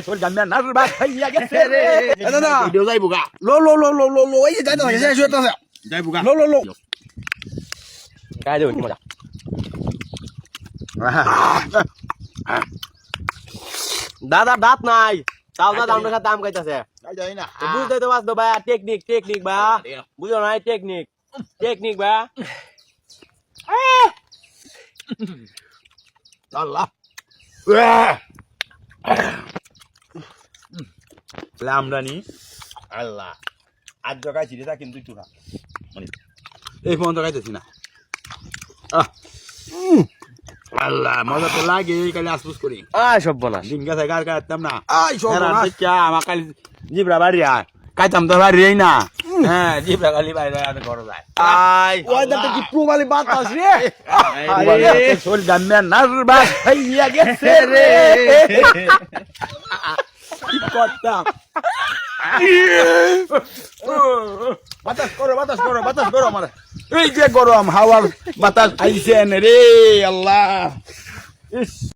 চল গাম্যা নার বাদ খাইয়া গেছে রে দাদা ভিডিও যাইবো গা লো লো লো লো লো লো এই যে যাইতে থাকে শেষ হইতে আছে যাইবো গা লো লো লো গায় দেব কি মজা দাদা দাঁত নাই তাও দাদা আমরা কাছে দাম কইতাছে যাই না বুঝতে তো পারছো ভাই টেকনিক ভাই বুঝো না টেকনিক ভাই আল্লাহ লামরানি আল্লাহ আজ জগাইছি রে তা কিন্তু তুরা মানে এই ফোন জগাইতেছি না আল্লাহ মজা তো লাগে কালি আসপুস করি সব বলা দিন গেছে গার কাটতাম না আই সব বলা আমার কালি জিবরা বাড়ি আর কাইতাম তো বাড়ি না হ্যাঁ জিবরা কালি বাইরে আর ঘর যায় আই ওইটা কি প্রমালি বাতাস রে চল গাম্যা নার বাদ খাইয়া গেছে রে কি করতাম বাতাস করো আমার এই যে গরম হাওয়ার বাতাস আইছে রে আল্লাহ ইস